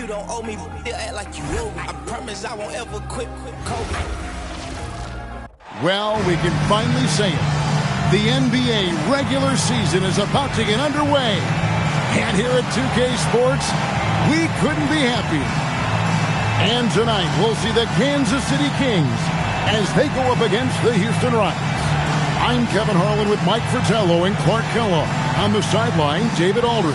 You don't owe me, still act like you owe me. I promise I won't ever quit, Kobe. Well, we can finally say it. The NBA regular season is about to get underway. And here at 2K Sports, we couldn't be happier. And tonight, we'll see the Kansas City Kings as they go up against the Houston Rockets. I'm Kevin Harlan with Mike Fratello and Clark Kellogg. On the sideline, David Aldridge.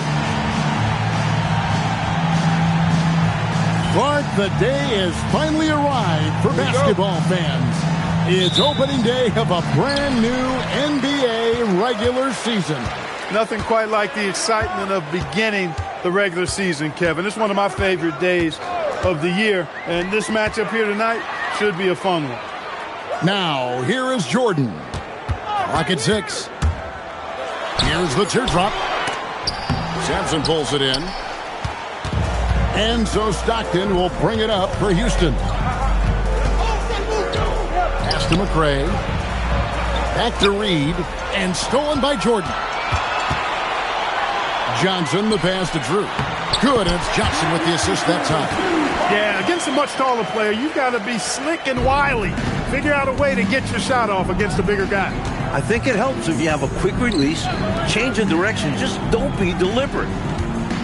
Clark, the day has finally arrived for basketball fans. It's opening day of a brand new NBA regular season. Nothing quite like the excitement of beginning the regular season, Kevin. It's one of my favorite days of the year, and this matchup here tonight should be a fun one. Now, here is Jordan. Rocket 6. Here's the teardrop. Sampson pulls it in. And so Stockton will bring it up for Houston. Pass to McRae. Back to Reed. And stolen by Jordan. Johnson, the pass to Drew. Good, and it's Johnson with the assist that time. Yeah, against a much taller player, you've got to be slick and wily. Figure out a way to get your shot off against a bigger guy. I think it helps if you have a quick release, change of direction, just don't be deliberate.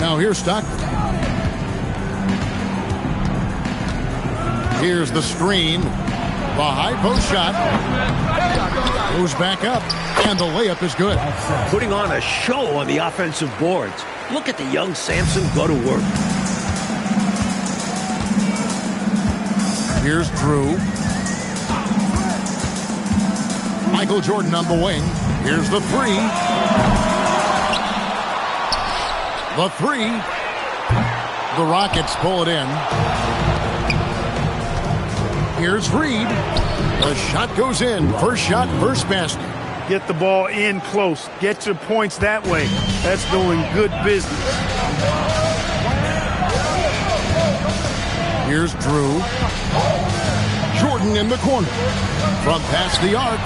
Now here's Stockton. Here's the screen. The high post shot. Goes back up, and the layup is good. Putting on a show on the offensive boards. Look at the young Sampson go to work. Here's Drew. Michael Jordan on the wing. Here's the three. The three. The Rockets pull it in. Here's Reed. The shot goes in. First shot, first basket. Get the ball in close. Get your points that way. That's doing good business. Here's Drew. Jordan in the corner. From past the arc.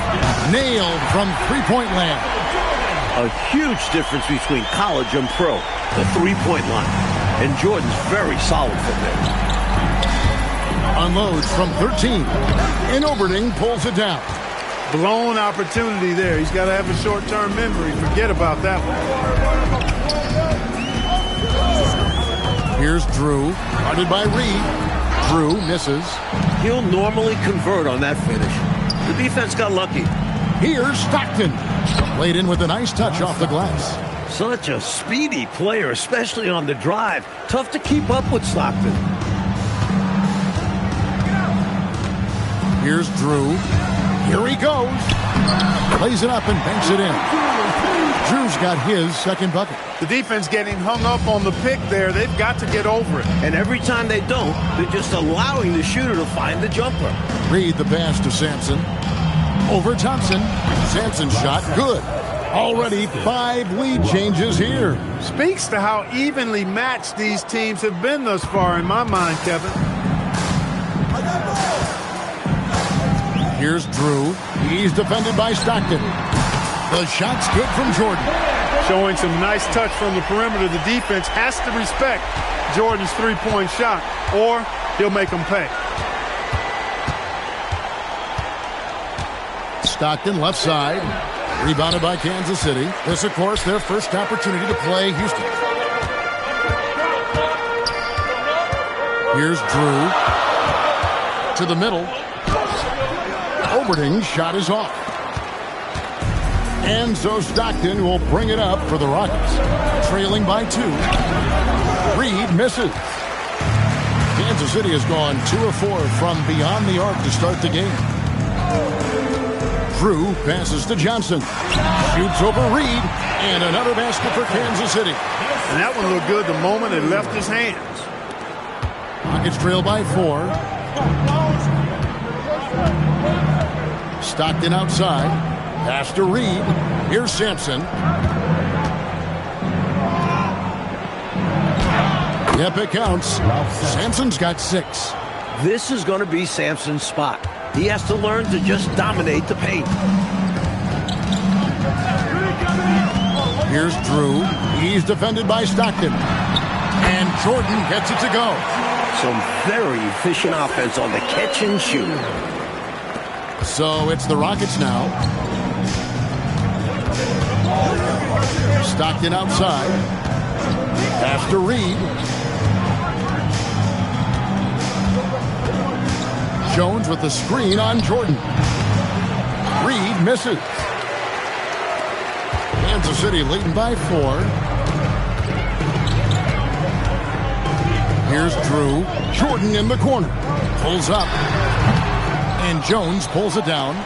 Nailed from three-point land. A huge difference between college and pro. The three-point line. And Jordan's very solid from there. Unloads from 13. And Oberding pulls it down. Blown opportunity there. He's got to have a short-term memory. Forget about that one. Here's Drew. Guarded by Reed. Drew misses. He'll normally convert on that finish. The defense got lucky. Here's Stockton. Laid in with a nice touch off the glass. Such a speedy player, especially on the drive. Tough to keep up with Stockton. Here's Drew. Here he goes. Plays it up and banks it in. Drew's got his second bucket. The defense getting hung up on the pick there. They've got to get over it. And every time they don't, they're just allowing the shooter to find the jumper. Reed the pass to Sampson. Over Thompson. Sampson's shot good. Already 5 lead changes here. Speaks to how evenly matched these teams have been thus far in my mind, Kevin. Here's Drew. He's defended by Stockton. The shot's good from Jordan. Showing some nice touch from the perimeter. The defense has to respect Jordan's three-point shot, or he'll make them pay. Stockton left side. Rebounded by Kansas City. This, of course, their first opportunity to play Houston. Here's Drew. To the middle. Oberding's shot is off. And so Stockton will bring it up for the Rockets. Trailing by 2. Reed misses. Kansas City has gone 2 of 4 from beyond the arc to start the game. Drew passes to Johnson. Shoots over Reed. And another basket for Kansas City. And that one looked good the moment it left his hands. Rockets trail by 4. Stockton outside. Pass to Reed. Here's Sampson. Yep, it counts. Sampson's got 6. This is going to be Sampson's spot. He has to learn to just dominate the paint. Here's Drew. He's defended by Stockton. And Jordan gets it to go. Some very efficient offense on the catch and shoot. So it's the Rockets now. Stockton outside. Pass to Reed. Jones with the screen on Jordan. Reed misses. Kansas City leading by 4. Here's Drew. Jordan in the corner. Pulls up. And Jones pulls it down.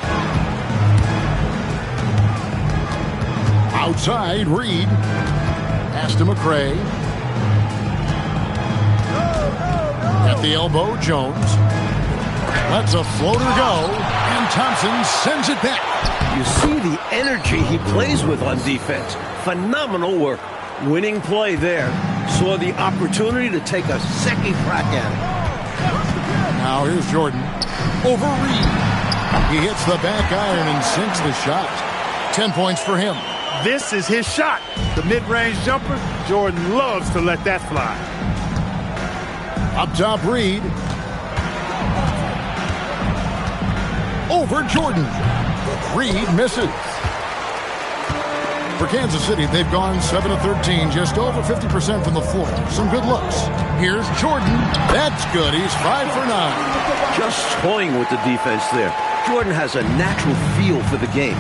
Outside, Reed. Pass to McRae. At the elbow, Jones. Lets a floater go. And Thompson sends it back. You see the energy he plays with on defense. Phenomenal work. Winning play there. Saw the opportunity to take a second crack at it. Now here's Jordan. Over Reed. He hits the back iron and sinks the shot. 10 points for him. This is his shot. The mid-range jumper. Jordan loves to let that fly. Up top, Reed. Over Jordan. Reed misses. For Kansas City, they've gone 7 of 13, just over 50% from the floor. Some good looks. Here's Jordan. That's good. He's 5 for 9. Just toying with the defense there. Jordan has a natural feel for the game.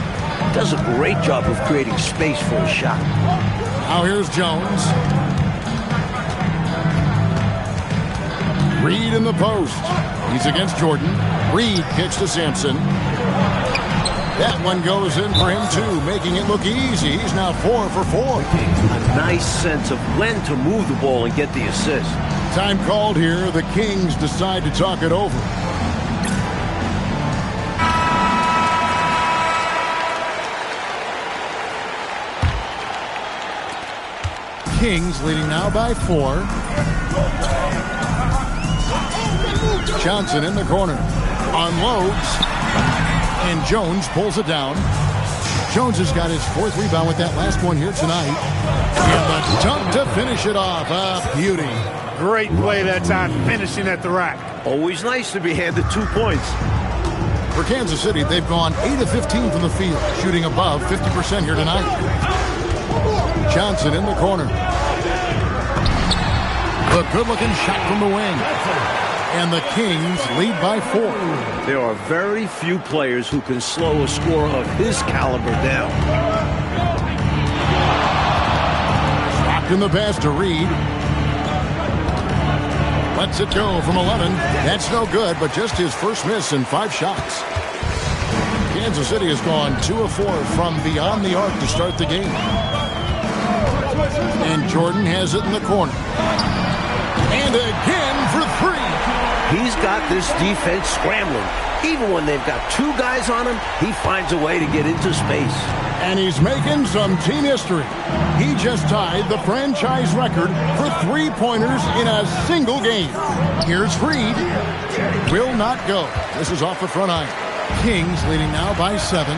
Does a great job of creating space for a shot. Now here's Jones. Reed in the post. He's against Jordan. Reed kicks to Sampson. That one goes in for him, too, making it look easy. He's now 4 for 4. A nice sense of when to move the ball and get the assist. Time called here. The Kings decide to talk it over. Kings leading now by 4. Johnson in the corner. Unloads. And Jones pulls it down. Jones has got his 4th rebound with that last one here tonight. And the dunk to finish it off. A beauty. Great play that time, finishing at the rack. Always nice to be handed 2 points. For Kansas City, they've gone 8 of 15 from the field, shooting above 50% here tonight. Johnson in the corner. A good-looking shot from the wing. And the Kings lead by 4. There are very few players who can slow a scorer of his caliber down. Dropped in the pass to Reed. Lets it go from 11. That's no good, but just his first miss in 5 shots. Kansas City has gone 2 of 4 from beyond the arc to start the game. And Jordan has it in the corner. And again for 3. He's got this defense scrambling. Even when they've got 2 guys on him, he finds a way to get into space. And he's making some team history. He just tied the franchise record for 3-pointers in a single game. Here's Reed. Will not go. This is off the front iron. Kings leading now by 7.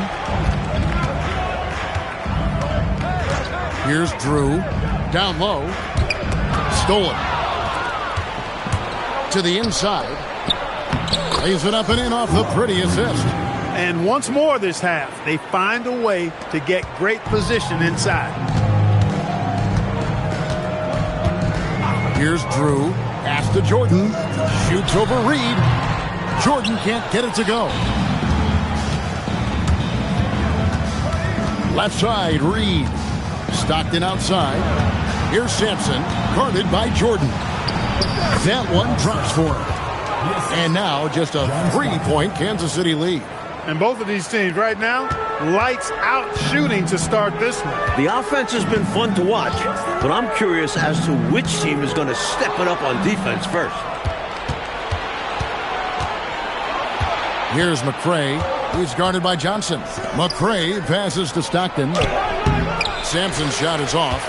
Here's Drew. Down low. Stolen. To the inside. Lays it up and in off the pretty assist. And once more this half, they find a way to get great position inside. Here's Drew. Pass to Jordan. Shoots over Reed. Jordan can't get it to go. Left side, Reed. Stockton outside. Here's Sampson. Guarded by Jordan. That one drops for him. And now just a 3-point Kansas City lead. And both of these teams right now, lights out shooting to start this one. The offense has been fun to watch, but I'm curious as to which team is going to step it up on defense first. Here's McRae. He's guarded by Johnson. McRae passes to Stockton. Sampson's shot is off.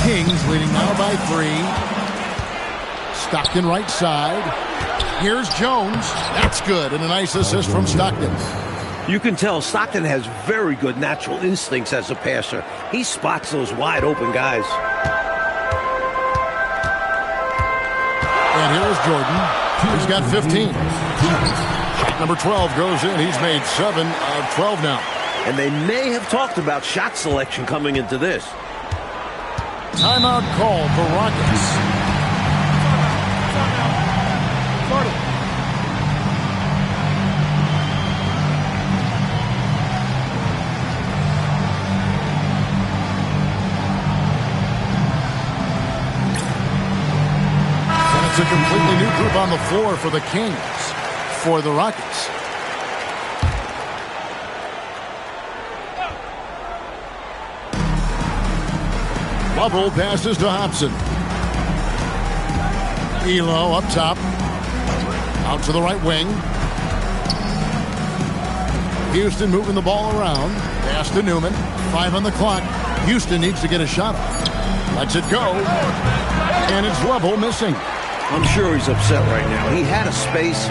Kings leading now by 3. Stockton right side. Here's Jones. That's good. And a nice assist from Stockton. You can tell Stockton has very good natural instincts as a passer. He spots those wide open guys. And here is Jordan. He's got 15. Shot number 12 goes in. He's made 7 of 12 now. And they may have talked about shot selection coming into this. Timeout call for Rockets. It's a completely new group on the floor for the Kings. For the Rockets. Lovell passes to Hobson. Elo up top. Out to the right wing. Houston moving the ball around. Pass to Newman. 5 on the clock. Houston needs to get a shot off. Lets it go. And it's Lovell missing. I'm sure he's upset right now. He had a space,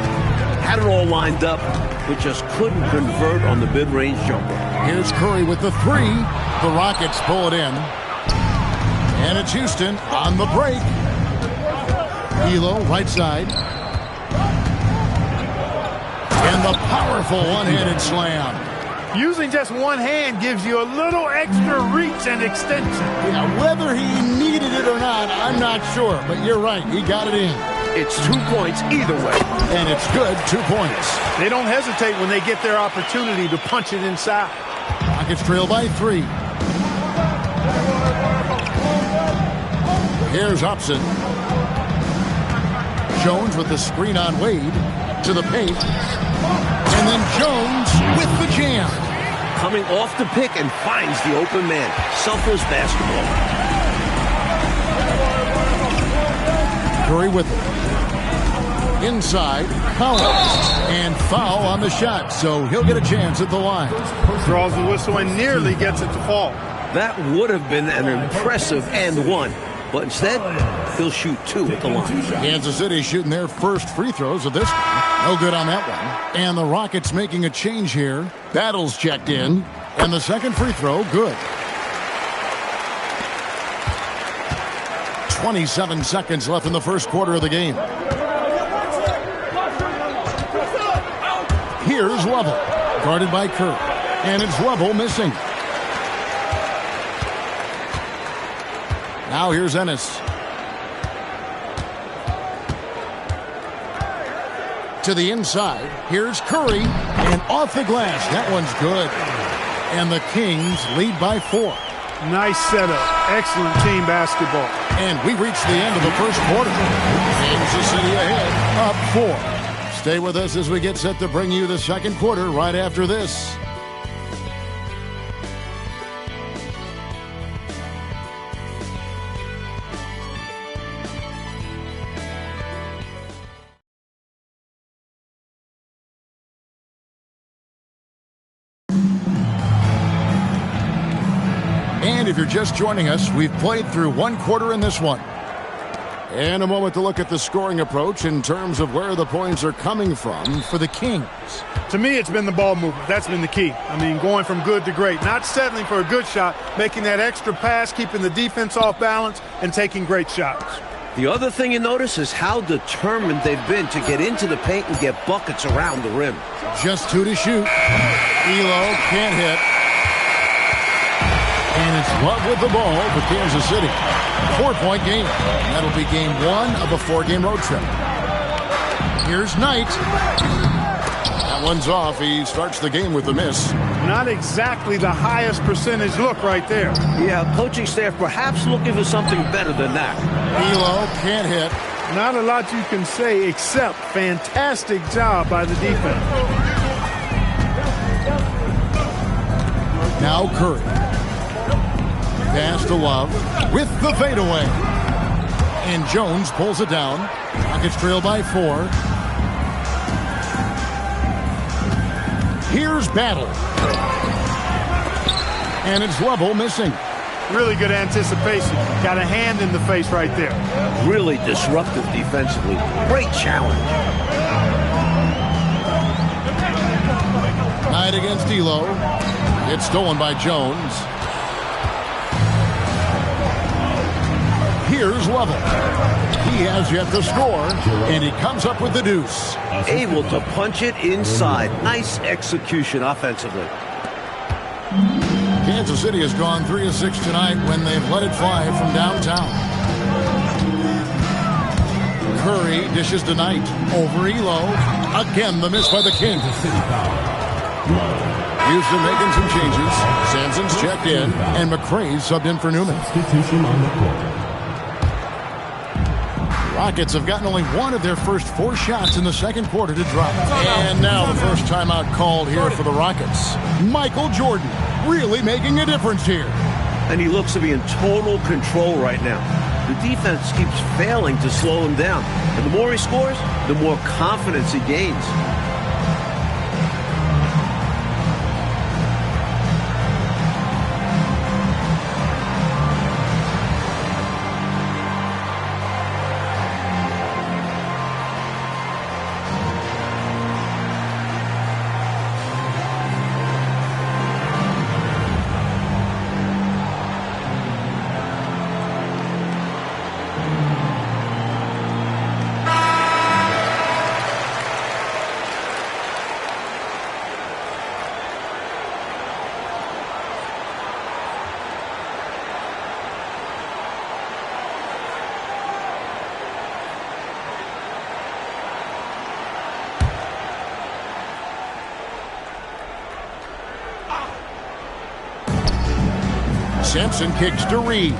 had it all lined up, but just couldn't convert on the mid-range jumper. Here's Curry with the 3. The Rockets pull it in. And it's Houston on the break. Elo, right side. And the powerful one-handed slam. Using just one hand gives you a little extra reach and extension. Yeah, whether he needed it or not, I'm not sure. But you're right, he got it in. It's 2 points either way. And it's good, 2 points. They don't hesitate when they get their opportunity to punch it inside. Rockets trail by 3. Here's Hobson. Jones with the screen on Wade to the paint. And then Jones with the jam. Coming off the pick and finds the open man. Selfless basketball. Curry with it. Inside, Collins. And foul on the shot, so he'll get a chance at the line. Draws the whistle and nearly gets it to fall. That would have been an impressive and one. But instead, he'll shoot 2 at the line. Kansas City shooting their first free throws of this one. No good on that one. And the Rockets making a change here. Battles checked in. And the second free throw, good. 27 seconds left in the first quarter of the game. Here's Lovell. Guarded by Kerr. And it's Lovell missing. Now here's Ennis. To the inside. Here's Curry. And off the glass. That one's good. And the Kings lead by 4. Nice setup. Excellent team basketball. And we reach the end of the first quarter. Kansas City ahead, up 4. Stay with us as we get set to bring you the second quarter right after this. And if you're just joining us, we've played through 1 quarter in this one. And a moment to look at the scoring approach in terms of where the points are coming from for the Kings. To me, it's been the ball movement. That's been the key. I mean, going from good to great. Not settling for a good shot, making that extra pass, keeping the defense off balance, and taking great shots. The other thing you notice is how determined they've been to get into the paint and get buckets around the rim. Just 2 to shoot. Elo can't hit. And it's Love with the ball for Kansas City. 4-point game. That'll be game 1 of a 4-game road trip. Here's Knight. That one's off. He starts the game with a miss. Not exactly the highest percentage look right there. Yeah, coaching staff perhaps looking for something better than that. Elo can't hit. Not a lot you can say except fantastic job by the defense. Now Curry. Pass to Love with the fadeaway. And Jones pulls it down. Rockets trail by 4. Here's Battle. And it's Lovell missing. Really good anticipation. Got a hand in the face right there. Really disruptive defensively. Great challenge. Knight against Elo. It's stolen by Jones. Here's Lovell. He He has yet to score, and he comes up with the deuce. Able to punch it inside. Nice execution offensively. Kansas City has gone 3 of 6 tonight when they've let it fly from downtown. Curry dishes to Knight over Elo. Again, the miss by the King. Houston making some changes. Sampson's checked in, and McRae subbed in for Newman. Substitution on the court. Rockets have gotten only one of their first 4 shots in the second quarter to drop. And now the first timeout called here for the Rockets. Michael Jordan really making a difference here. And he looks to be in total control right now. The defense keeps failing to slow him down. And the more he scores, the more confidence he gains. Sampson kicks to Reed.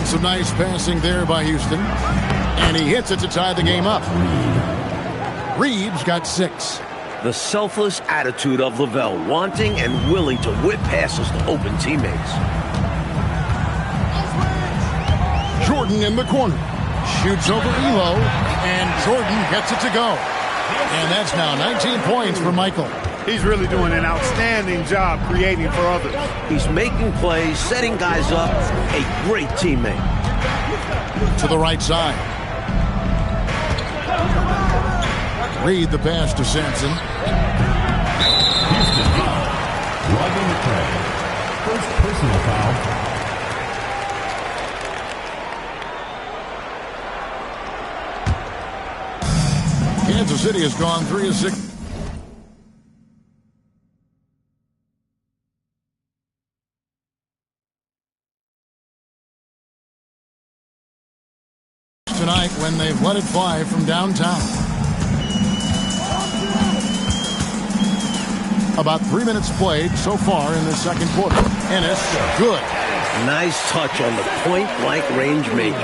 Some nice passing there by Houston. And he hits it to tie the game up. Reed's got 6. The selfless attitude of Lavelle, wanting and willing to whip passes to open teammates. Jordan in the corner. Shoots over Elo. And Jordan gets it to go. And that's now 19 points for Michael. He's really doing an outstanding job creating for others. He's making plays, setting guys up. A great teammate. To the right side. Reed the pass to Sampson. Houston foul. Rodney McRae. First personal foul. Kansas City has gone 3 of 6. Tonight when they've let it fly from downtown. About 3 minutes played so far in the second quarter. Ennis, good. Nice touch on the point-blank range making.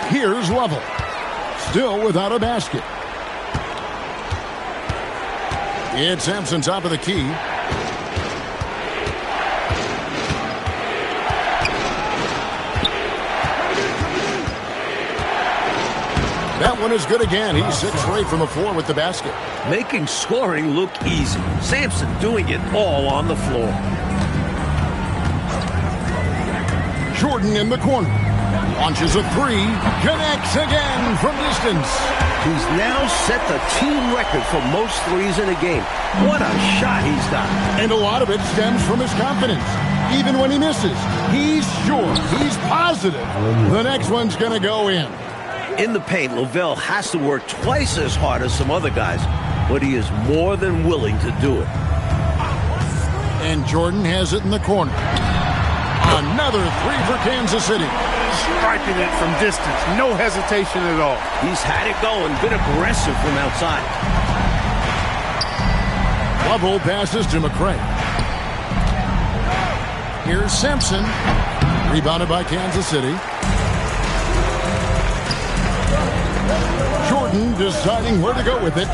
Here's Lovell. Still without a basket. It's Sampson top of the key. That one is good again. He's 6 straight from the floor with the basket. Making scoring look easy. Sampson doing it all on the floor. Jordan in the corner. Launches a 3. Connects again from distance. He's now set the team record for most threes in a game. What a shot he's got. And a lot of it stems from his confidence. Even when he misses, he's sure, he's positive the next one's going to go in. In the paint, Lavelle has to work twice as hard as some other guys, but he is more than willing to do it. And Jordan has it in the corner. Another 3 for Kansas City. Striking it from distance. No hesitation at all. He's had it going, been aggressive from outside. Lovell passes to McRae. Here's Sampson. Rebounded by Kansas City. Jordan deciding where to go with it.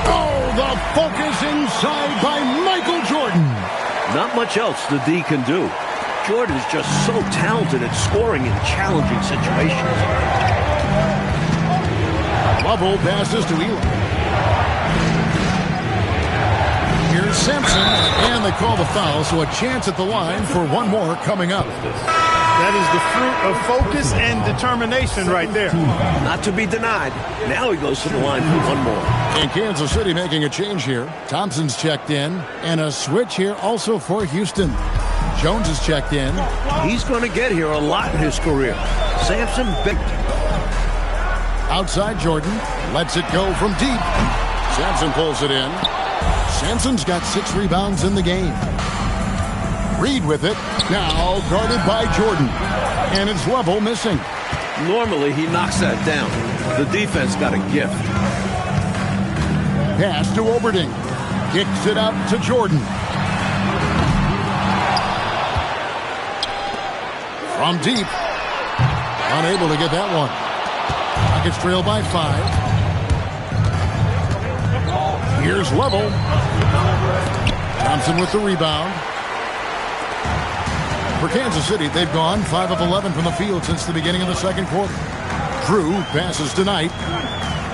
Oh, the focus inside by Michael Jordan. Not much else the D can do. Jordan's just so talented at scoring in challenging situations. Lovell passes to Elo. Here's Sampson, and they call the foul, so a chance at the line for one more coming up. That is the fruit of focus and determination right there. Not to be denied. Now he goes to the line for one more. And Kansas City making a change here. Thompson's checked in, and a switch here also for Houston. Jones is checked in. He's going to get here a lot in his career. Sampson big. Outside Jordan. Lets it go from deep. Sampson pulls it in. Sampson's got 6 rebounds in the game. Reed with it. Now guarded by Jordan. And it's level missing. Normally he knocks that down. The defense got a gift. Pass to Oberding. Kicks it out to Jordan. From deep. Unable to get that one. Rockets trail by 5. Here's level. Thompson with the rebound. For Kansas City, they've gone 5 of 11 from the field since the beginning of the second quarter. Drew passes to Knight.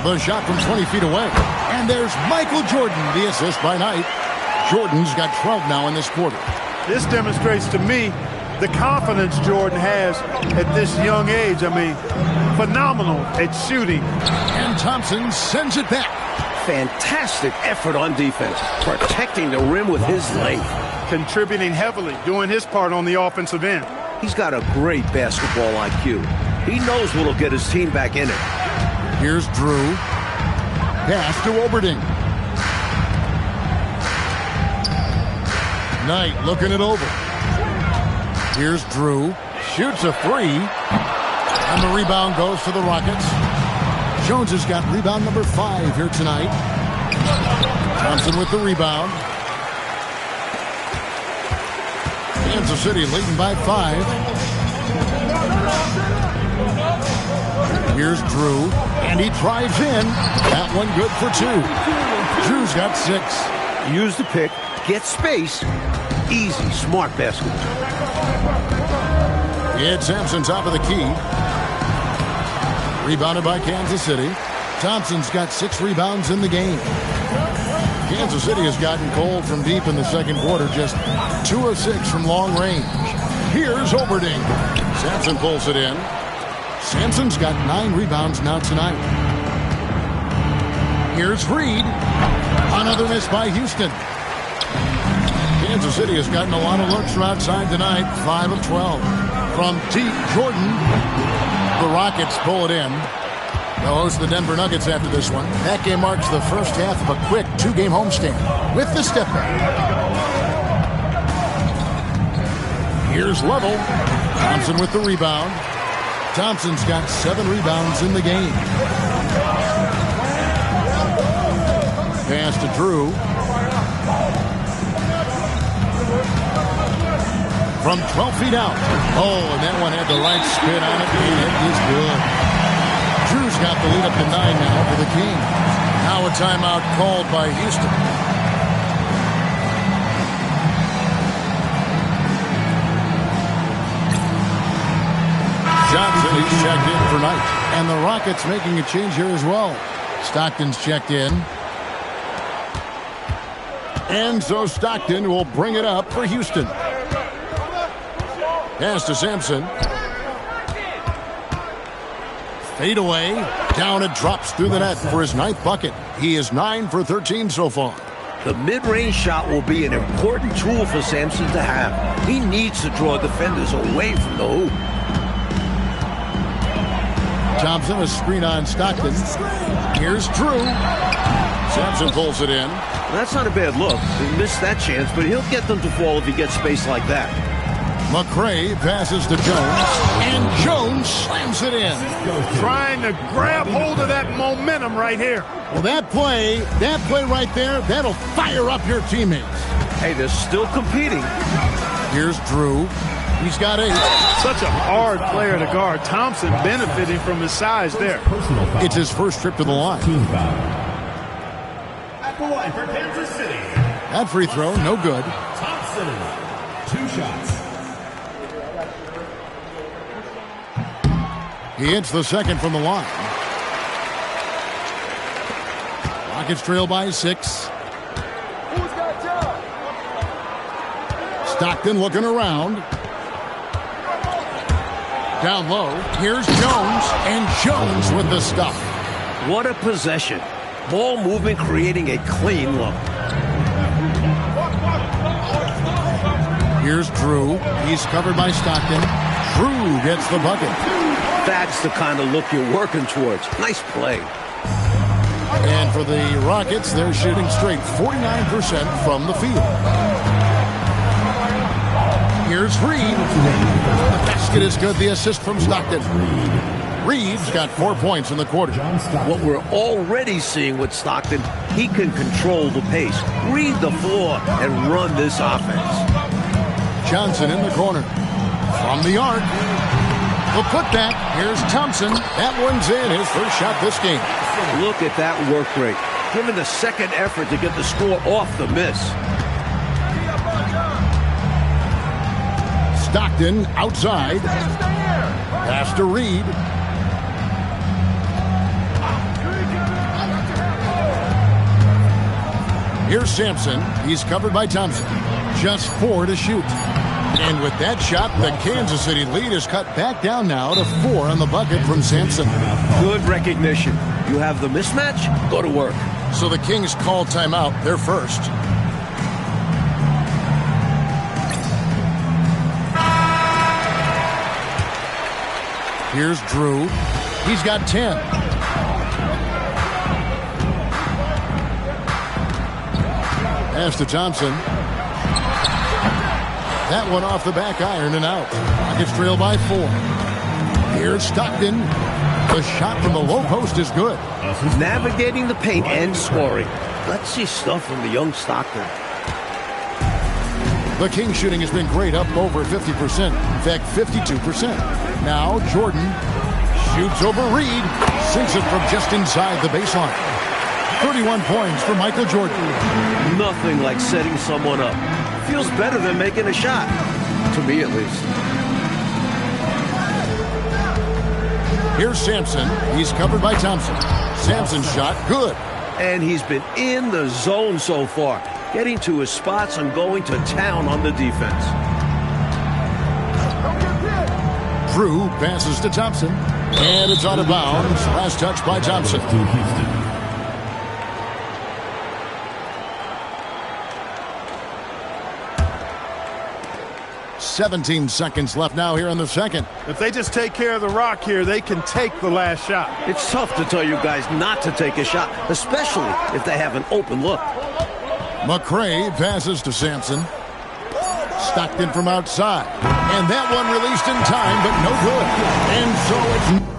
The shot from 20 feet away. And there's Michael Jordan, the assist by Knight. Jordan's got 12 now in this quarter. This demonstrates to me the confidence Jordan has at this young age. I mean, phenomenal at shooting. And Thompson sends it back. Fantastic effort on defense, protecting the rim with his length. Contributing heavily, doing his part on the offensive end. He's got a great basketball IQ. He knows what'll get his team back in it. Here's Drew. Pass to Oberding. Knight looking it over. Here's Drew. Shoots a 3. And the rebound goes to the Rockets. Jones has got rebound number 5 here tonight. Thompson with the rebound. Kansas City leading by 5. Here's Drew, and he drives in. That one good for 2. Drew's got 6. Use the pick, get space. Easy, smart basketball. Ed Sampson top of the key. Rebounded by Kansas City. Thompson's got 6 rebounds in the game. Kansas City has gotten cold from deep in the second quarter, just 2 of 6 from long range. Here's Oberding. Sampson pulls it in. Sampson's got 9 rebounds now tonight. Here's Reed. Another miss by Houston. Kansas City has gotten a lot of looks from outside tonight, 5 of 12. From deep, Jordan. The Rockets pull it in. They'll host the Denver Nuggets after this one. That game marks the first half of a quick 2-game homestand with the step back. Here's Level. Thompson with the rebound. Thompson's got 7 rebounds in the game. Pass to Drew. From 12 feet out. Oh, and that one had the right spin on it, and it is good. Drew's got the lead up to 9 now for the Kings. Now a timeout called by Houston. Johnson is checked in for Knight. And the Rockets making a change here as well. Stockton's checked in. And so Stockton will bring it up for Houston. Pass to Sampson. Fade away. Down it drops through the net for his 9th bucket. He is 9 for 13 so far. The mid-range shot will be an important tool for Sampson to have. He needs to draw defenders away from the hoop. Thompson, a screen on Stockton. Here's Drew. Sampson pulls it in. That's not a bad look. He missed that chance, but he'll get them to fall if he gets space like that. McRae passes to Jones, and Jones slams it in. Trying to grab hold of that momentum right here. Well, that play right there, that'll fire up your teammates. Hey, they're still competing. Here's Drew. He's got 8. Such a hard player to guard. Thompson benefiting from his size there. It's his first trip to the line. Team foul. At the line for Kansas City. That free throw, no good. Thompson, 2 shots. He hits the second from the line. Rockets trail by 6. Stockton looking around. Down low. Here's Jones, and Jones with the stop. What a possession. Ball movement creating a clean look. Here's Drew. He's covered by Stockton. Drew gets the bucket. That's the kind of look you're working towards. Nice play. And for the Rockets, they're shooting straight 49% from the field. Here's Reed. The basket is good. The assist from Stockton. Reed's got 4 points in the quarter. What we're already seeing with Stockton, he can control the pace, read the floor, and run this offense. Johnson in the corner. From the arc. The putback. Here's Thompson. That one's in. His first shot this game. Look at that work rate. Given the second effort to get the score off the miss. Stockton outside. Pass to Reed. Here's Sampson. He's covered by Thompson. Just 4 to shoot. And with that shot, the Kansas City lead is cut back down now to 4 on the bucket from Sampson. Good recognition. You have the mismatch, go to work. So the Kings call timeout. They're first. Here's Drew. He's got 10. Pass to Thompson. That one off the back iron and out. Rockets trail by 4. Here's Stockton. The shot from the low post is good. Navigating the paint and scoring. Let's see stuff from the young Stockton. The Kings shooting has been great, up over 50%. In fact, 52%. Now Jordan shoots over Reed. Sinks it from just inside the baseline. 31 points for Michael Jordan. Nothing like setting someone up. Feels better than making a shot. To me, at least. Here's Sampson. He's covered by Thompson. Sampson's shot, good. And he's been in the zone so far. Getting to his spots and going to town on the defense. Drew passes to Thompson. And it's out of bounds. Last touch by Thompson. 17 seconds left now here in the second. If they just take care of the rock here, they can take the last shot. It's tough to tell you guys not to take a shot, especially if they have an open look. McRae passes to Sampson. Stockton from outside. And that one released in time, but no good. And so it's...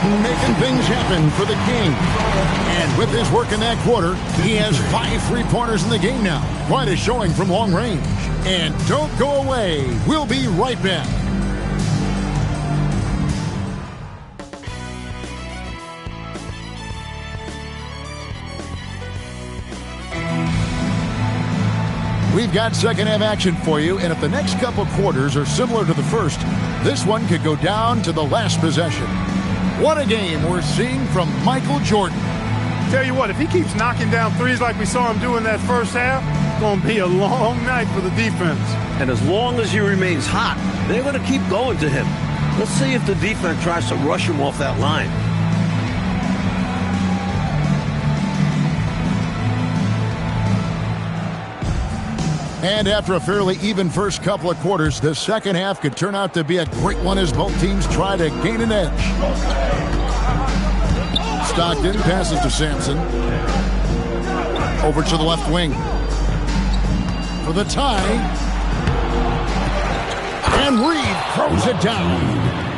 Jordan making things happen for the King. And with his work in that quarter, he has 5 3-pointers in the game now. Quite a showing from long range. And don't go away. We'll be right back. We've got second half action for you, and if the next couple quarters are similar to the first, this one could go down to the last possession. What a game we're seeing from Michael Jordan. Tell you what, if he keeps knocking down threes like we saw him do in that first half, it's going to be a long night for the defense. And as long as he remains hot, they're going to keep going to him. Let's see if the defense tries to rush him off that line. And after a fairly even first couple of quarters, the second half could turn out to be a great one as both teams try to gain an edge. Stockton passes to Sampson. Over to the left wing. For the tie. And Reed throws it down.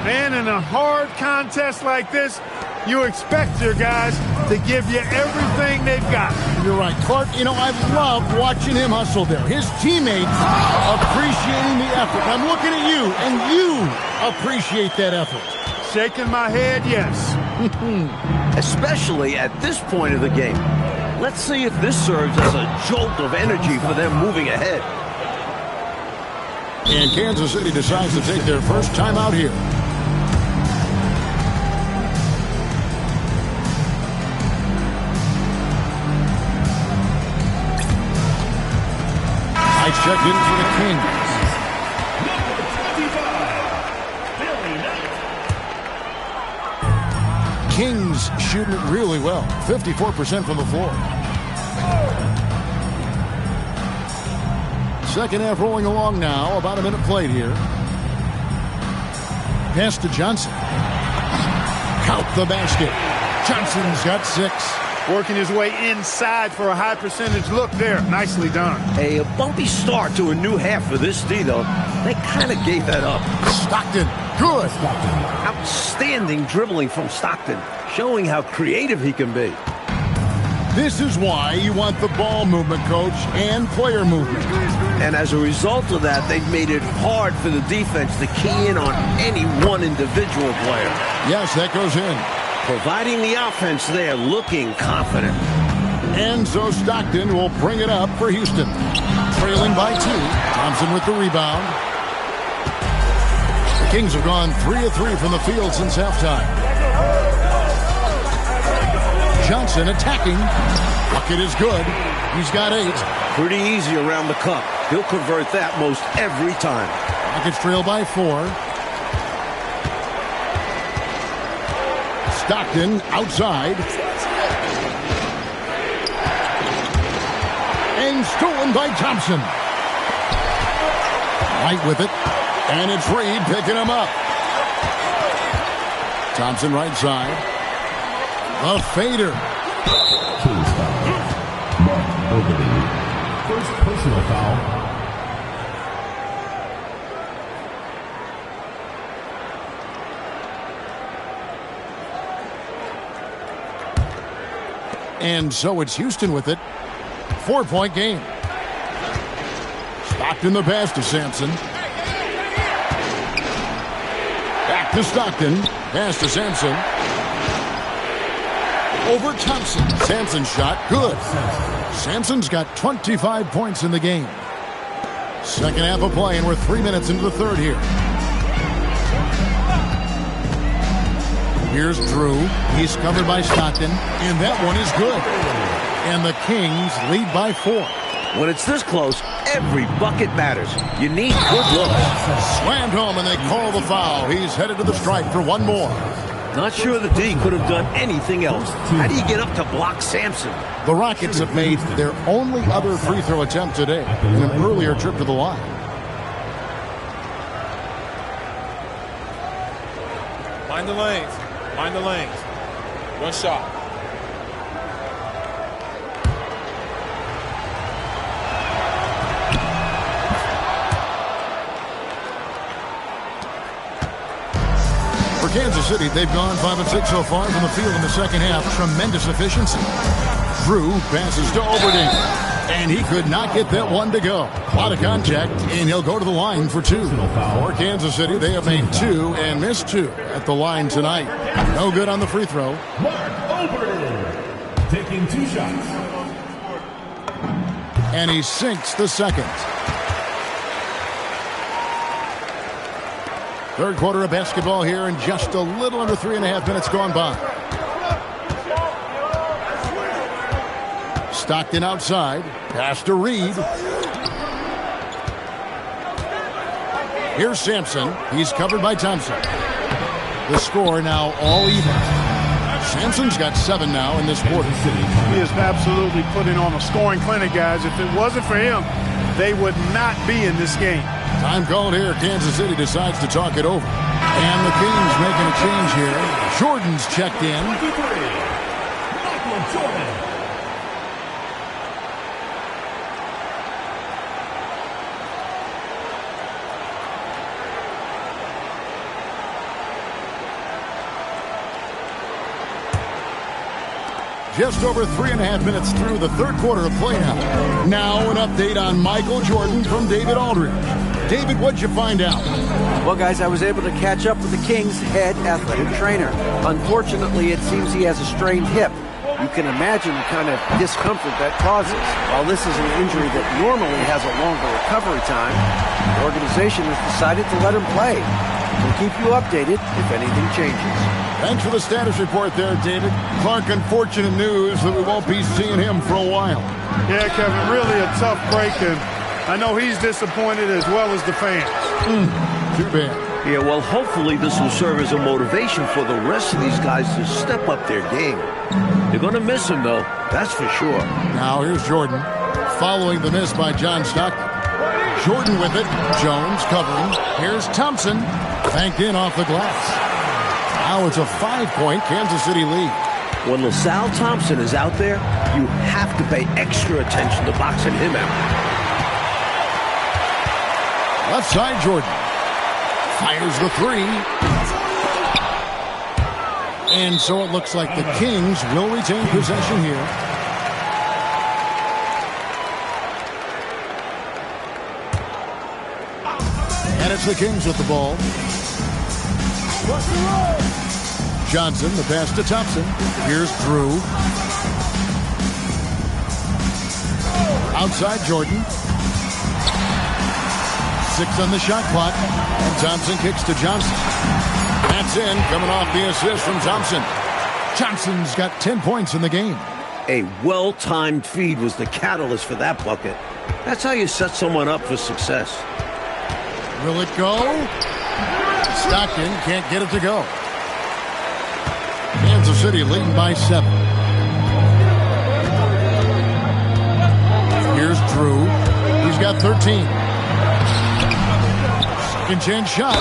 And in a hard contest like this, you expect your guys to give you everything they've got. You're right, Clark. You know, I've loved watching him hustle there. His teammates appreciating the effort. I'm looking at you, and you appreciate that effort. Shaking my head, yes. Especially at this point of the game. Let's see if this serves as a jolt of energy for them moving ahead. And Kansas City decides to take their first time out here. Checked in for the Kings. Kings shooting it really well. 54% from the floor. Second half rolling along now. About a minute played here. Pass to Johnson. Count the basket. Johnson's got 6. Working his way inside for a high percentage look there. Nicely done. A bumpy start to a new half for this D, though. They kind of gave that up. Stockton, good. Outstanding dribbling from Stockton, showing how creative he can be. This is why you want the ball movement, coach, and player movement. And as a result of that, they've made it hard for the defense to key in on any one individual player. Yes, that goes in. Providing the offense there, looking confident. And so Stockton will bring it up for Houston. Trailing by 2. Thompson with the rebound. The Kings have gone 3 of 3 from the field since halftime. Johnson attacking. Bucket is good. He's got 8. Pretty easy around the cup. He'll convert that most every time. Rockets trail by 4. Stockton outside. And stolen by Thompson. White with it. And it's Reed picking him up. Thompson right side. A fader. Kings foul. Mark Ogilvy. First personal foul. And so it's Houston with it. 4-point game. Stockton the pass to Sampson. Back to Stockton. Pass to Sampson. Over Thompson. Sampson's shot. Good. Sampson's got 25 points in the game. Second half of play, and we're 3 minutes into the third here. Here's Drew. He's covered by Stockton, and that one is good. And the Kings lead by 4. When it's this close, every bucket matters. You need good looks. Slammed home, and they call the foul. He's headed to the stripe for one more. Not sure the D could have done anything else. How do you get up to block Sampson? The Rockets have made their only other free throw attempt today in an earlier trip to the line. Mind the lanes. Mind the lanes. One shot. For Kansas City, they've gone 5 of 6 so far from the field in the second half. Tremendous efficiency. Drew passes to Oberding, and he could not get that one to go. A lot of contact, and he'll go to the line for 2. For Kansas City, they have made 2 and missed 2 at the line tonight. No good on the free throw. Mark Oberding taking 2 shots. And he sinks the second. Third quarter of basketball here, and just a little under 3.5 minutes gone by. Stockton outside. Pass to Reed. Here's Sampson. He's covered by Thompson. The score now all even. Sampson's got 7 now in this quarter. He is absolutely putting on a scoring clinic, guys. If it wasn't for him, they would not be in this game. Time called here. Kansas City decides to talk it over. And the Kings making a change here. Jordan's checked in. Michael Jordan. Just over 3.5 minutes through the third quarter of play now. Now an update on Michael Jordan from David Aldridge. David, what'd you find out? Well, guys, I was able to catch up with the Kings' head athletic trainer. Unfortunately, it seems he has a strained hip. You can imagine the kind of discomfort that causes. While this is an injury that normally has a longer recovery time, the organization has decided to let him play. We'll keep you updated if anything changes. Thanks for the status report there, David. Clark, unfortunate news that we won't be seeing him for a while. Yeah, Kevin, really a tough break, and I know he's disappointed as well as the fans. Too bad. Yeah, well, hopefully this will serve as a motivation for the rest of these guys to step up their game. They're going to miss him, though. That's for sure. Now here's Jordan, following the miss by John Stockton. Jordan with it. Jones covering. Here's Thompson. Banked in off the glass. Now it's a 5-point Kansas City lead. When LaSalle Thompson is out there, you have to pay extra attention to boxing him out. Left side, Jordan. Fires the 3. And so it looks like the Kings will retain possession here. And it's the Kings with the ball. Johnson, the pass to Thompson. Here's Drew. Outside Jordan. 6 on the shot clock. And Thompson kicks to Johnson. That's in, coming off the assist from Thompson. Johnson's got 10 points in the game. A well-timed feed was the catalyst for that bucket. That's how you set someone up for success. Will it go? Stockton can't get it to go. Kansas City leading by 7. Here's Drew. He's got 13. Second chance shot.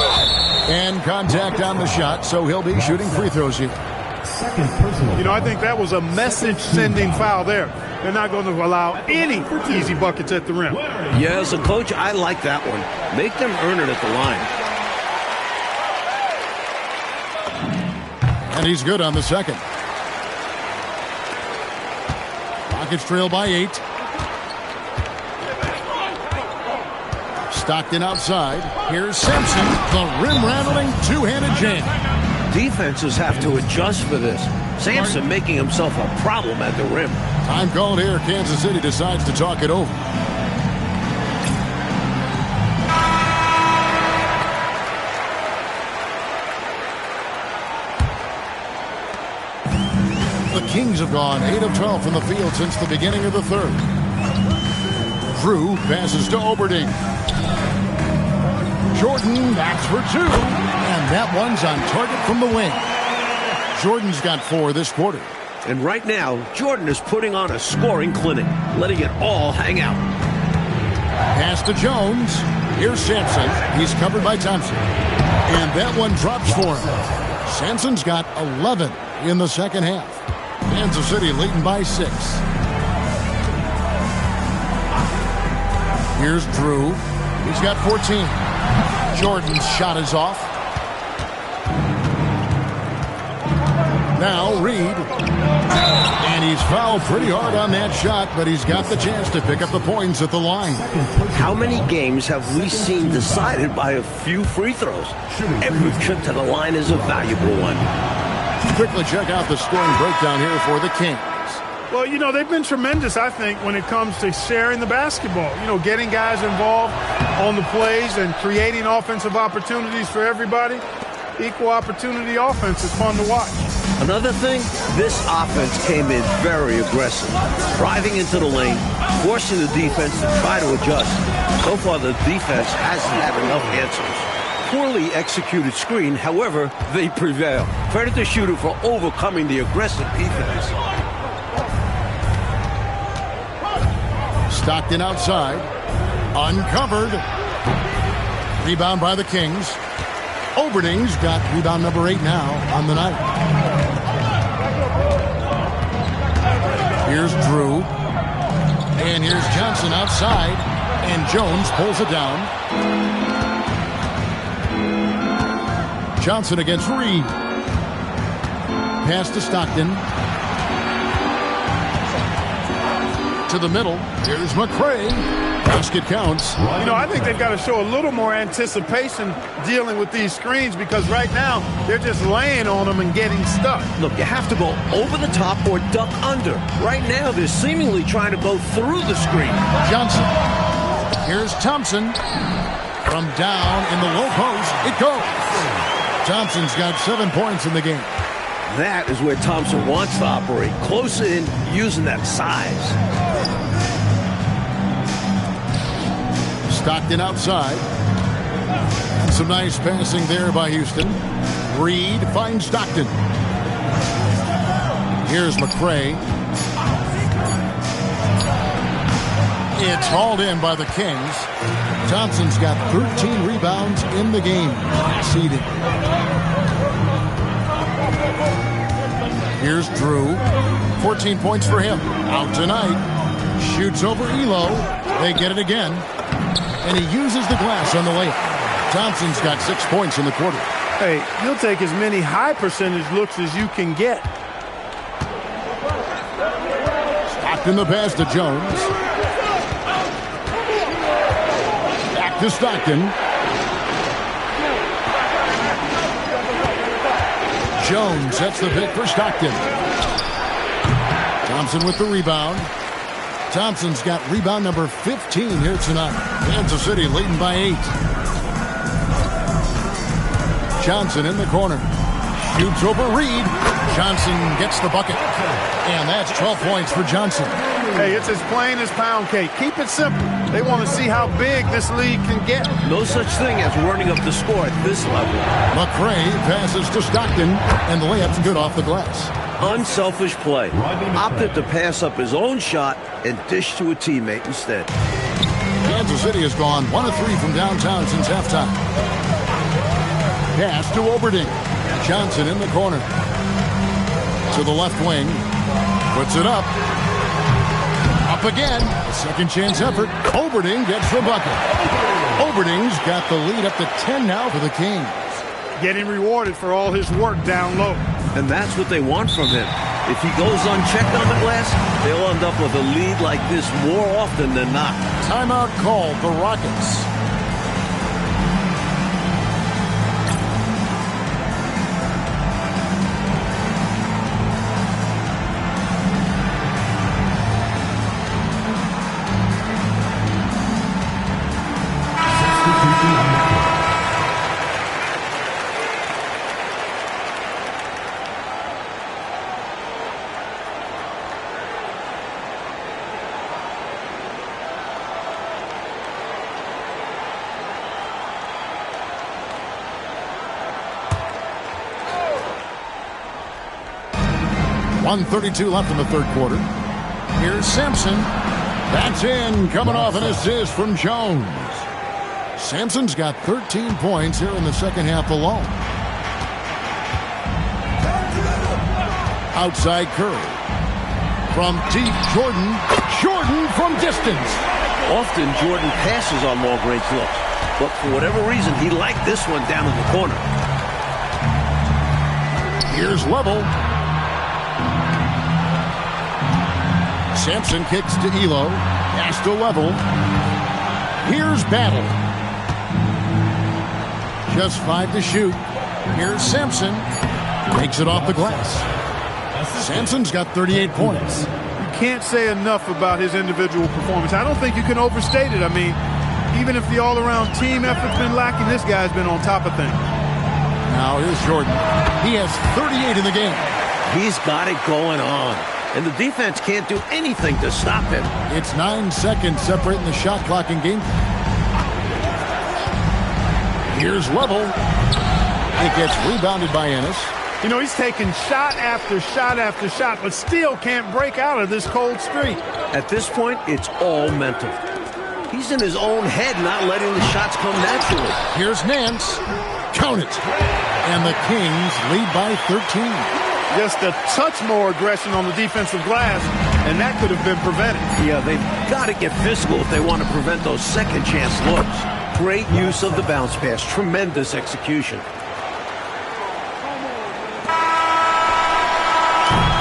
And contact on the shot, so he'll be shooting free throws here. Second personal. You know, I think that was a message-sending foul there. They're not going to allow any easy buckets at the rim. Yeah, as a coach, I like that one. Make them earn it at the line. And he's good on the second. Rockets trail by 8. Stockton outside. Here's Simpson. The rim-rattling two-handed jam. Defenses have to adjust for this. Sampson making himself a problem at the rim. Time called here. Kansas City decides to talk it over. The Kings have gone 8 of 12 from the field since the beginning of the third. Drew passes to Oberding. Jordan backs for 2. And that one's on target from the wing. Jordan's got 4 this quarter. And right now, Jordan is putting on a scoring clinic, letting it all hang out. Pass to Jones. Here's Sampson. He's covered by Thompson. And that one drops for him. Sampson's got 11 in the second half. Kansas City leading by 6. Here's Drew. He's got 14. Jordan's shot is off. Now Reed. And he's fouled pretty hard on that shot, but he's got the chance to pick up the points at the line. How many games have we seen decided by a few free throws? Every trip to the line is a valuable one. Quickly check out the scoring breakdown here for the Kings. Well, you know, they've been tremendous, I think, when it comes to sharing the basketball. You know, getting guys involved on the plays and creating offensive opportunities for everybody. Equal opportunity offense is fun to watch. Another thing, this offense came in very aggressive, driving into the lane, forcing the defense to try to adjust. So far, the defense hasn't had enough answers. Poorly executed screen, however, they prevail. Credit the shooter for overcoming the aggressive defense. Stockton outside. Uncovered. Rebound by the Kings. Oberding's got rebound number 8 now on the night. Here's Drew. And here's Johnson outside. And Jones pulls it down. Johnson against Reed. Pass to Stockton. To the middle. Here's McCray. Basket counts. You know, I think they've got to show a little more anticipation dealing with these screens because right now they're just laying on them and getting stuck. Look, you have to go over the top or duck under. Right now, they're seemingly trying to go through the screen. Johnson. Here's Thompson. From down in the low post, it goes. Thompson's got 7 points in the game. That is where Thompson wants to operate. Close in, using that size. Stockton outside. Some nice passing there by Houston. Reed finds Stockton. Here's McCray. It's hauled in by the Kings. Thompson's got 13 rebounds in the game. Seeded. Here's Drew. 14 points for him. Out tonight. Shoots over Elo. They get it again. And he uses the glass on the layup. Thompson's got 6 points in the quarter. Hey, he'll take as many high percentage looks as you can get. Stockton the pass to Jones. Back to Stockton. Jones sets the pick for Stockton. Thompson with the rebound. Thompson's got rebound number 15 here tonight. Kansas City leading by 8. Johnson in the corner. Shoots over Reed. Johnson gets the bucket. And that's 12 points for Johnson. Hey, it's as plain as pound cake. Keep it simple. They want to see how big this league can get. No such thing as running up the score at this level. McCray passes to Stockton, and the layup's good off the glass. Unselfish play. Opted to pass up his own shot and dish to a teammate instead. Kansas City has gone 1 of 3 from downtown since halftime. Pass to Oberding. Johnson in the corner. To the left wing. Puts it up. Up again. Second chance effort. Oberding gets the bucket. Oberding's got the lead up to 10 now for the Kings. Getting rewarded for all his work down low. And that's what they want from him. If he goes unchecked on the glass, they'll end up with a lead like this more often than not. Timeout called the Rockets. .132 left in the third quarter. Here's Sampson. That's in, coming off an assist from Jones. Sampson's got 13 points here in the second half alone. Outside Curry. From deep, Jordan. Jordan from distance. Often Jordan passes on long-range looks, but for whatever reason, he liked this one down in the corner. Here's Level. Sampson kicks to Elo. Pass to level. Here's Battle. Just 5 to shoot. Here's Sampson. Takes it off the glass. Sampson's got 38 points. You can't say enough about his individual performance. I don't think you can overstate it. I mean, even if the all-around team effort's been lacking, this guy's been on top of things. Now here's Jordan. He has 38 in the game. He's got it going on. And the defense can't do anything to stop him. It's 9 seconds separating the shot clock and game. Here's Level. It gets rebounded by Ennis. You know, he's taking shot after shot after shot, but still can't break out of this cold streak. At this point, it's all mental. He's in his own head, not letting the shots come naturally. Here's Nance. Count it. And the Kings lead by 13. Just a touch more aggression on the defensive glass, and that could have been prevented. Yeah, they've got to get physical if they want to prevent those second chance looks. Great use of the bounce pass. Tremendous execution.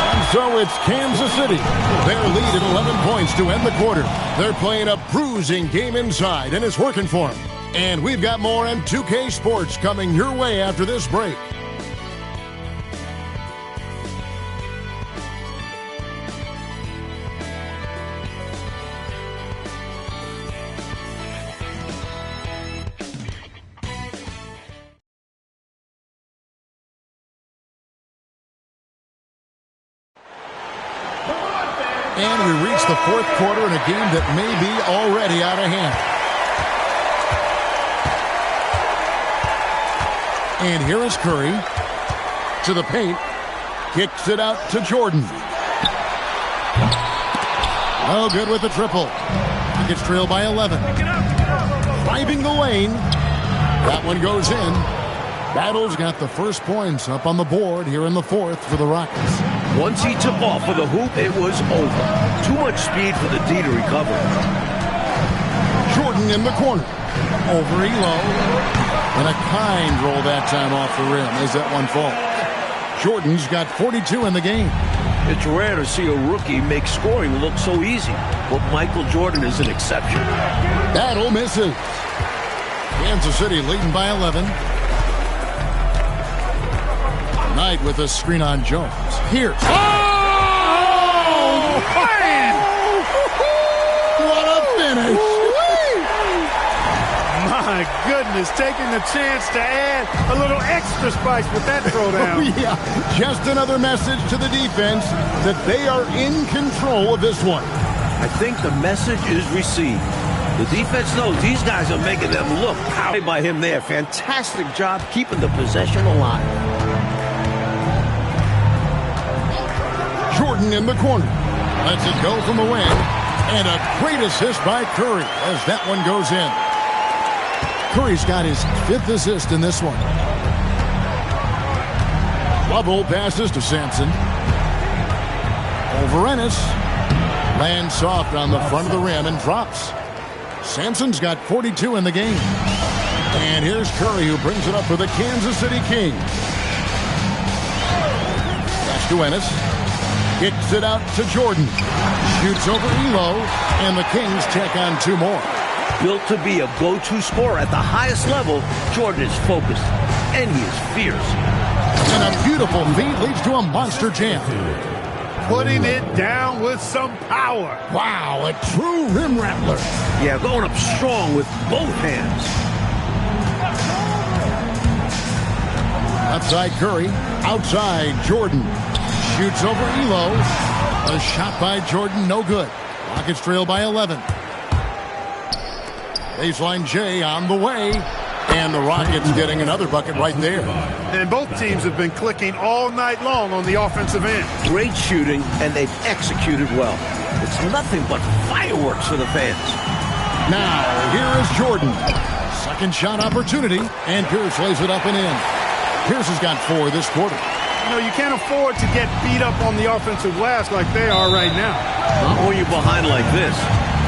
And so it's Kansas City. Their lead at 11 points to end the quarter. They're playing a bruising game inside, and it's working for them. And we've got more on 2K Sports coming your way after this break. And we reach the fourth quarter in a game that may be already out of hand. And here is Curry to the paint. Kicks it out to Jordan. No good with the triple. He gets trailed by 11. Driving the lane. That one goes in. Battle's got the first points up on the board here in the fourth for the Rockets. Once he took off for the hoop, it was over. Too much speed for the D to recover. Jordan in the corner. Over Elo. And a kind roll that time off the rim as that one falls. Jordan's got 42 in the game. It's rare to see a rookie make scoring look so easy, but Michael Jordan is an exception. Battle misses. Kansas City leading by 11. Knight with a screen on Jones. Here's. Oh, man! What a finish! My goodness, taking the chance to add a little extra spice with that throwdown. Yeah, just another message to the defense that they are in control of this one. I think the message is received. The defense knows these guys are making them look powered by him there. Fantastic job keeping the possession alive. Jordan in the corner. Lets it go from the wing. And a great assist by Curry as that one goes in. Curry's got his 5th assist in this one. Lovell passes to Sampson. Over Ennis. Lands soft on the front of the rim and drops. Sampson's got 42 in the game. And here's Curry who brings it up for the Kansas City Kings. Pass to Ennis. Kicks it out to Jordan. Shoots over Elo. And the Kings tack on 2 more. Built to be a go-to scorer at the highest level, Jordan is focused, and he is fierce. And a beautiful feed leads to a monster jam. Putting it down with some power. Wow, a true rim rattler. Yeah, going up strong with both hands. Outside Curry, outside Jordan. Shoots over Elo. A shot by Jordan, no good. Rockets trail by 11. Baseline J on the way. And the Rockets getting another bucket right there. And both teams have been clicking all night long on the offensive end. Great shooting, and they've executed well. It's nothing but fireworks for the fans. Now, here is Jordan. Second shot opportunity, and Pierce lays it up and in. Pierce has got 4 this quarter. You know, you can't afford to get beat up on the offensive glass like they are right now. Not when you're behind like this.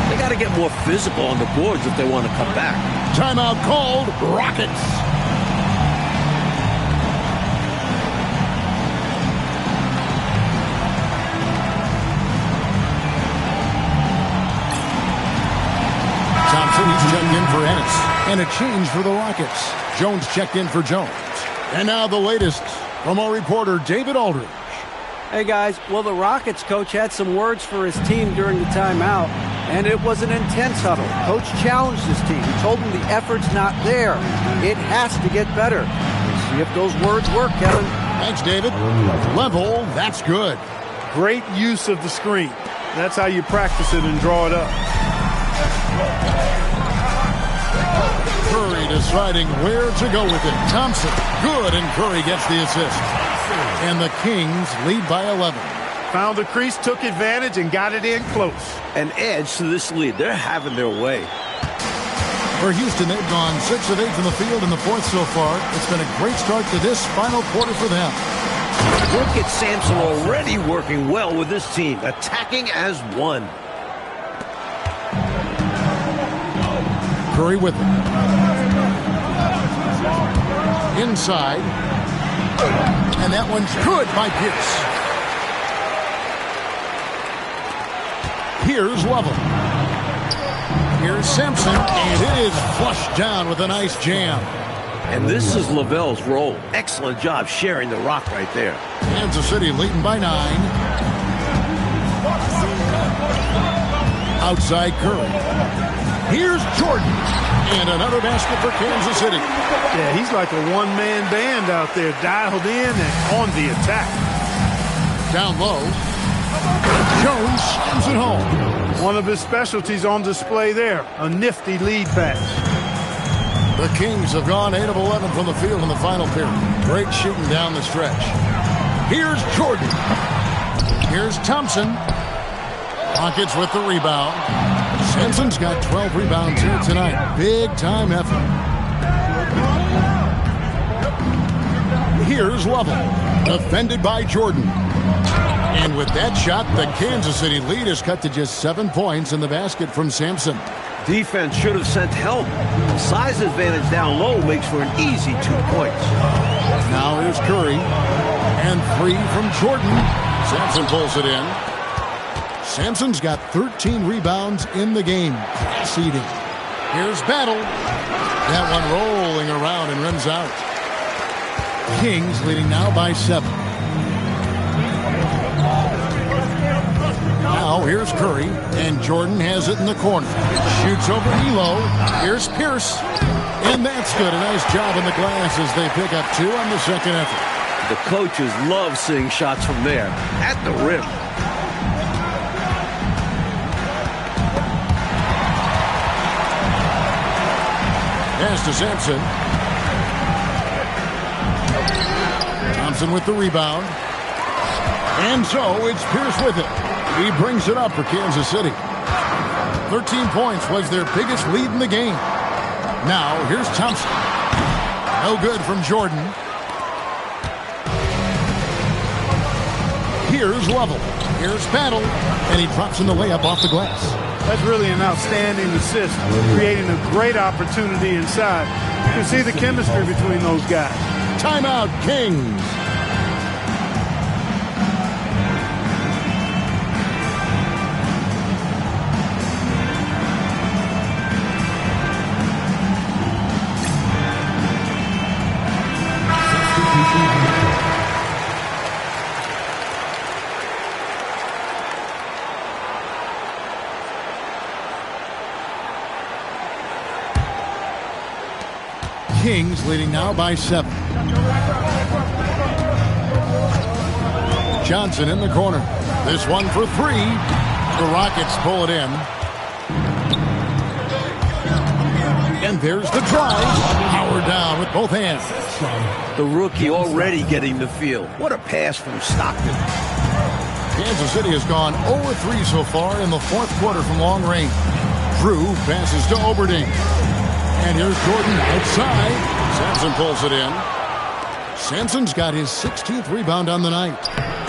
They got to get more physical on the boards if they want to come back. Timeout called, Rockets. Thompson, he's checked in for Ennis. And a change for the Rockets. Jones checked in for Jones. And now the latest from our reporter, David Aldridge. Hey, guys. Well, the Rockets coach had some words for his team during the timeout, and it was an intense huddle. Coach challenged his team. He told them the effort's not there. It has to get better. Let's see if those words work, Kevin. Thanks, David. Level, that's good. Great use of the screen. That's how you practice it and draw it up. Curry deciding where to go with it. Thompson, good, and Curry gets the assist. And the Kings lead by 11. Found the crease, took advantage, and got it in close. An edge to this lead. They're having their way. For Houston, they've gone 6 of 8 from the field in the fourth so far. It's been a great start to this final quarter for them. Look at Sampson already working well with this team, attacking as one. Curry with it. Inside. And that one's good by Pierce. Here's Lovell. Here's Sampson, and it is flushed down with a nice jam. And this is Lavelle's role. Excellent job sharing the rock right there. Kansas City leading by 9. Outside Curry. Here's Jordan. And another basket for Kansas City. Yeah, he's like a one-man band out there, dialed in and on the attack. Down low. Jones slams it home. One of his specialties on display there, a nifty lead pass. The Kings have gone 8 of 11 from the field in the final period. Great shooting down the stretch. Here's Jordan. Here's Thompson. Rockets with the rebound. Sampson's got 12 rebounds here tonight. Big-time effort. Here's Lovell. Defended by Jordan. And with that shot, the Kansas City lead is cut to just 7 points in the basket from Sampson. Defense should have sent help. The size advantage down low makes for an easy 2 points. Now here's Curry. And 3 from Jordan. Sampson pulls it in. Sampson's got 13 rebounds in the game. Class eating. Here's Battle. That one rolling around and rims out. Kings leading now by 7. Now here's Curry, and Jordan has it in the corner. Shoots over Elo. Here's Pierce. And that's good. A nice job in the glass as they pick up 2 on the second effort. The coaches love seeing shots from there, at the rim. Pass to Sampson. Thompson with the rebound. And so it's Pierce with it. He brings it up for Kansas City. 13 points was their biggest lead in the game. Now here's Thompson. No good from Jordan. Here's Lovell. Here's Battle. And he drops in the layup off the glass. That's really an outstanding assist, creating a great opportunity inside. You can see the chemistry between those guys. Timeout, Kings. Kings leading now by 7. Johnson in the corner. This one for 3. The Rockets pull it in. And there's the drive. Power down with both hands. The rookie already getting the feel. What a pass from Stockton. Kansas City has gone 0-3 so far in the fourth quarter from long range. Drew passes to Oberding. And here's Jordan outside. Sampson pulls it in. Sampson's got his 16th rebound on the night.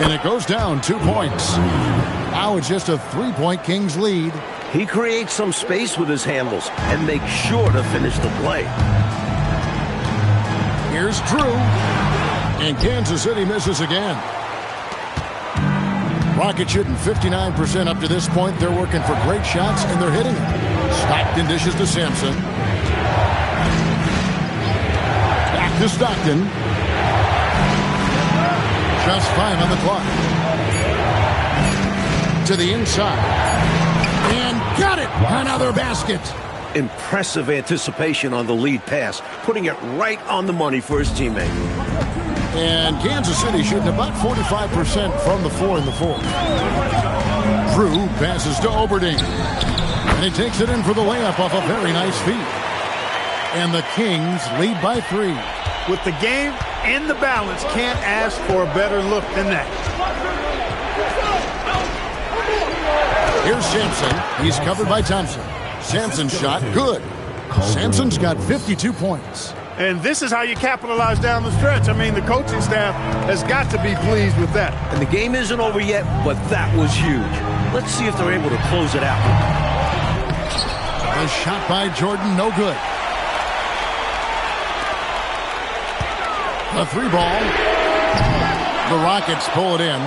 And it goes down 2 points. Now it's just a 3-point Kings lead. He creates some space with his handles and makes sure to finish the play. Here's Drew. And Kansas City misses again. Rockets shooting 59% up to this point. They're working for great shots, and they're hitting them. Stockton dishes to Sampson. Back to Stockton. Just 5 on the clock. To the inside. And got it! Another basket. Impressive anticipation on the lead pass, putting it right on the money for his teammate. And Kansas City shooting about 45% from the floor in the fourth. Drew passes to Oberding. And he takes it in for the layup off a very nice feed. And the Kings lead by 3. With the game in the balance, can't ask for a better look than that. Here's Sampson. He's covered by Thompson. Sampson's shot, good. Sampson's got 52 points. And this is how you capitalize down the stretch. I mean, the coaching staff has got to be pleased with that. And the game isn't over yet, but that was huge. Let's see if they're able to close it out. A shot by Jordan, no good. A 3 ball. The Rockets pull it in.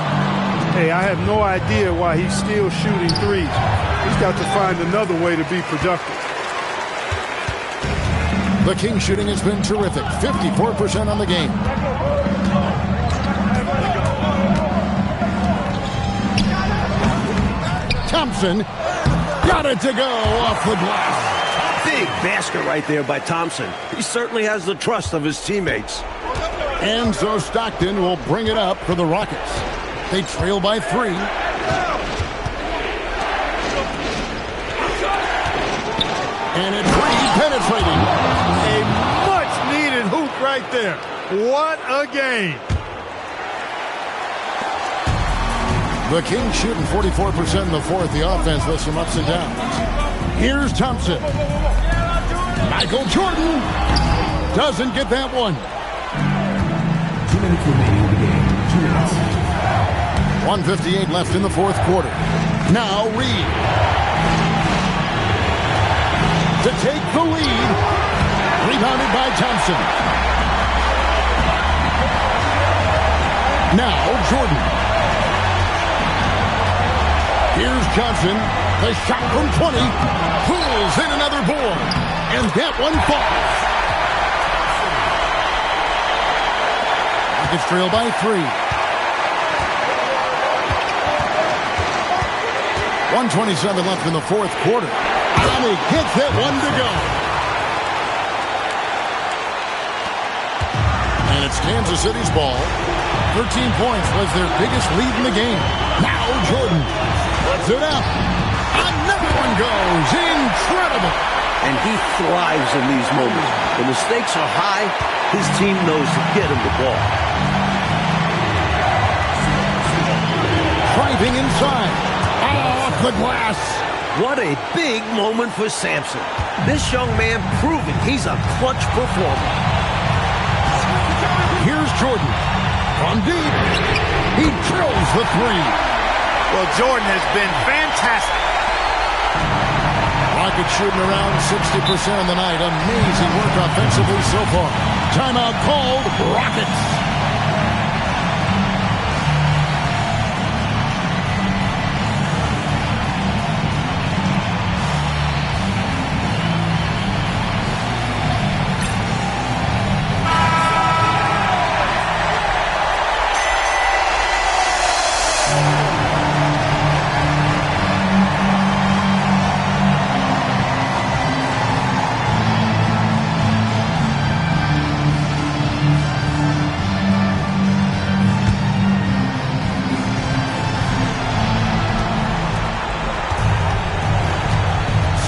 Hey, I have no idea why he's still shooting threes. He's got to find another way to be productive. The Kings shooting has been terrific. 54% on the game. Thompson got it to go off the glass. Big basket right there by Thompson. He certainly has the trust of his teammates. And so Stockton will bring it up for the Rockets. They trail by 3. And it's penetrating. A much-needed hoop right there. What a game. The Kings shooting 44% in the fourth. The offense with some ups and downs. Here's Thompson. Michael Jordan doesn't get that one. 2 minutes remaining in the game. 2 minutes. 1:58 left in the fourth quarter. Now Reed to take the lead. Rebounded by Thompson. Now Jordan. Here's Johnson. The shot from 20. Pulls in another board. And that one falls. Rockets trail by 3. 1:27 left in the fourth quarter. And he gets that one to go. And it's Kansas City's ball. 13 points was their biggest lead in the game. Now Jordan puts it up. Another one goes. Incredible. And he thrives in these moments. When the stakes are high, his team knows to get him the ball. Driving inside. Off the glass. What a big moment for Sampson. This young man proving he's a clutch performer. Here's Jordan. From deep. He drills the 3. Well, Jordan has been fantastic. Rockets shooting around 60% on the night. Amazing work offensively so far. Timeout called. Rockets.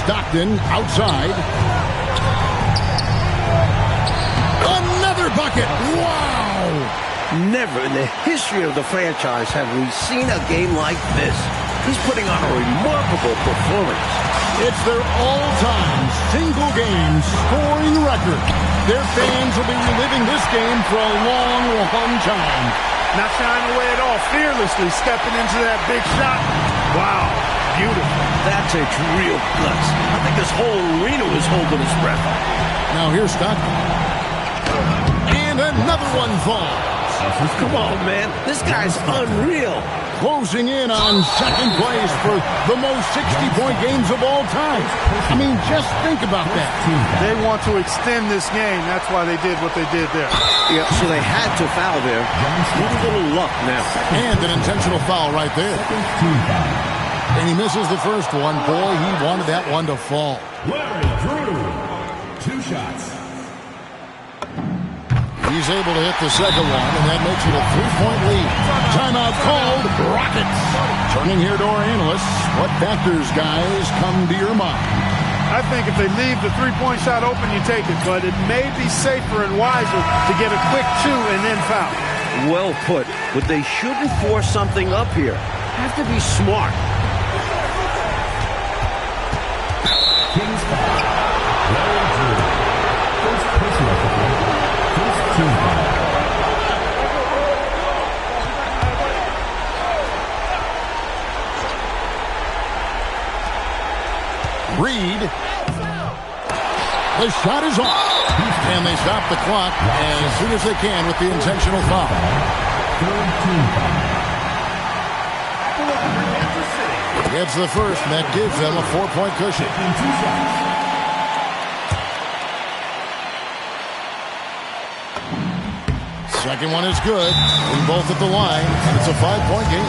Stockton outside. Another bucket. Wow. Never in the history of the franchise have we seen a game like this. He's putting on a remarkable performance. It's their all-time single-game scoring record. Their fans will be reliving this game for a long, long time. Not shying away at all. Fearlessly stepping into that big shot. Wow. Beautiful. That takes real guts. I think this whole arena was holding its breath. Now here's Stockton. And another one falls. Come on, man. This guy's unreal. Closing in on second place for the most 60-point games of all time. I mean, just think about that. They want to extend this game. That's why they did what they did there. Yeah, so they had to foul there. Need a little luck now. And an intentional foul right there. And he misses the first one. Boy, he wanted that one to fall. Larry Drew, 2 shots. He's able to hit the second one, and that makes it a 3-point lead. Timeout called. Rockets. Turning here to our analysts. What factors, guys, come to your mind? I think if they leave the three-point shot open, you take it. But it may be safer and wiser to get a quick 2 and then foul. Well put. But they shouldn't force something up here. Have to be smart. Kings foul. Larry Drew. First personal foul. First team foul. Reed. The shot is off. And they stop the clock as soon as they can with the intentional foul. Third team foul. Gets the first, and that gives them a 4-point cushion. Second one is good. We both at the line, and it's a 5-point game.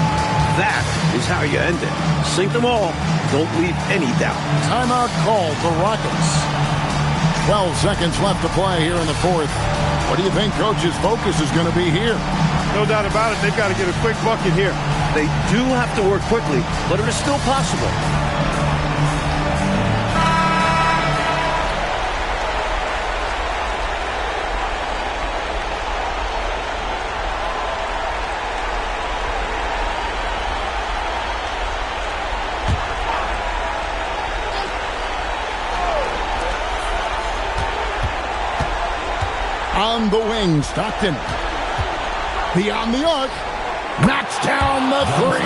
That is how you end it. Sink them all. Don't leave any doubt. Timeout called the Rockets. 12 seconds left to play here in the fourth. What do you think Coach's focus is going to be here? No doubt about it. They've got to get a quick bucket here. They do have to work quickly, but it is still possible. On the wing, Stockton. Beyond the arc. Knocks down the 3.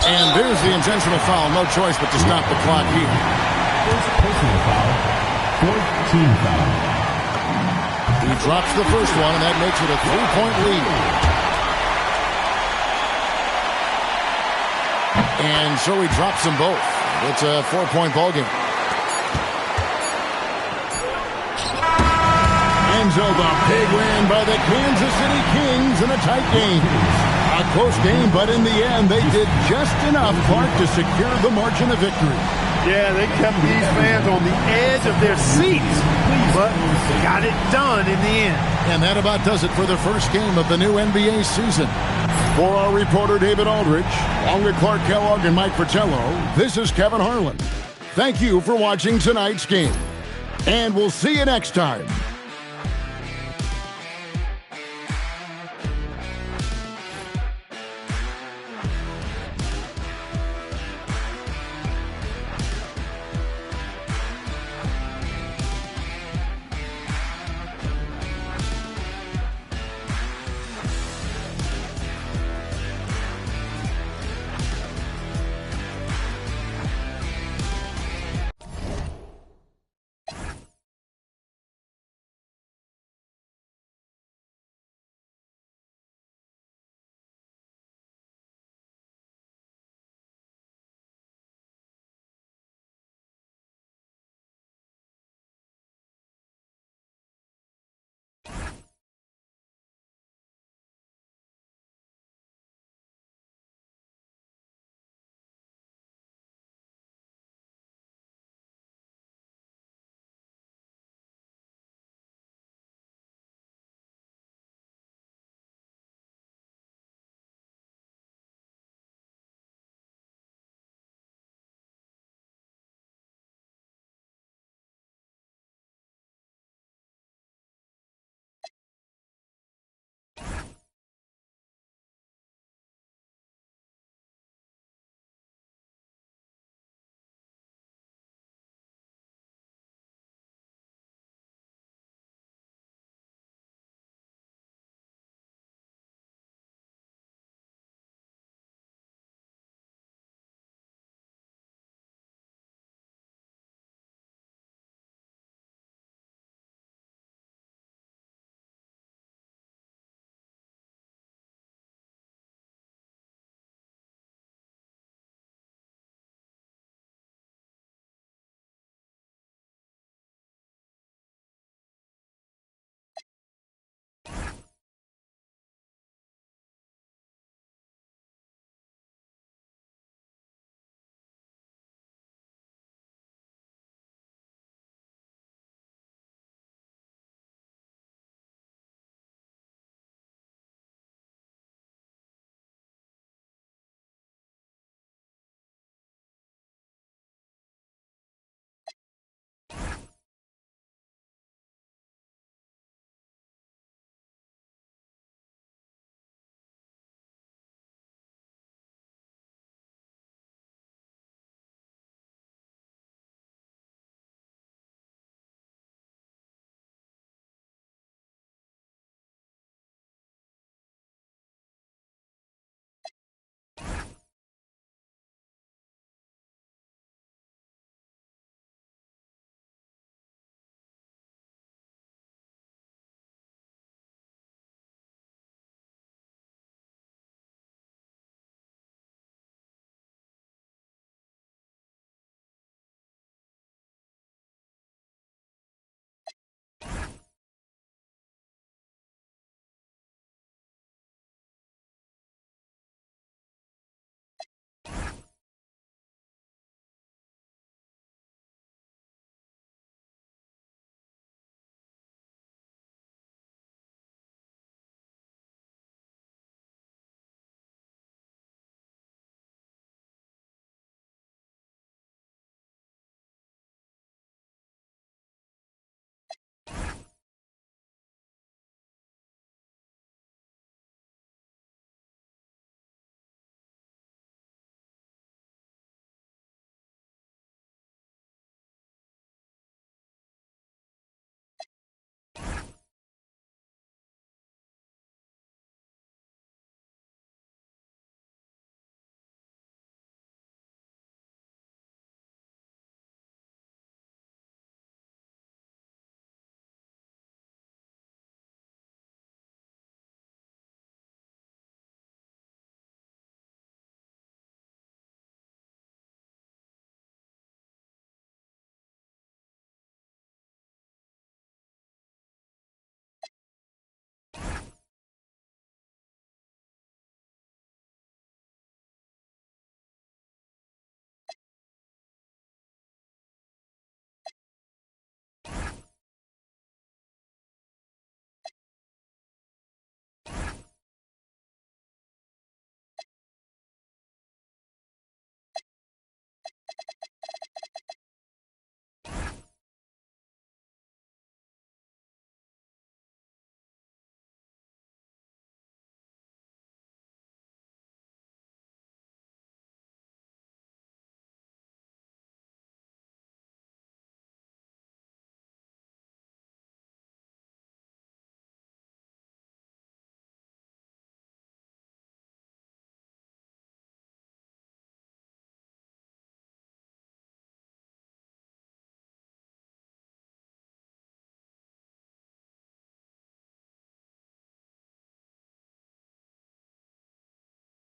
And there's the intentional foul. No choice but to stop the clock here. First personal foul. Fourth team foul. He drops the first one, and that makes it a 3-point lead. And so he drops them both. It's a 4-point ballgame. So the big win by the Kansas City Kings in a tight game. A close game, but in the end, they did just enough, Clark, to secure the margin of victory. Yeah, they kept these fans on the edge of their seats, but got it done in the end. And that about does it for the first game of the new NBA season. For our reporter, David Aldridge, along with Clark Kellogg and Mike Fratello, this is Kevin Harlan. Thank you for watching tonight's game, and we'll see you next time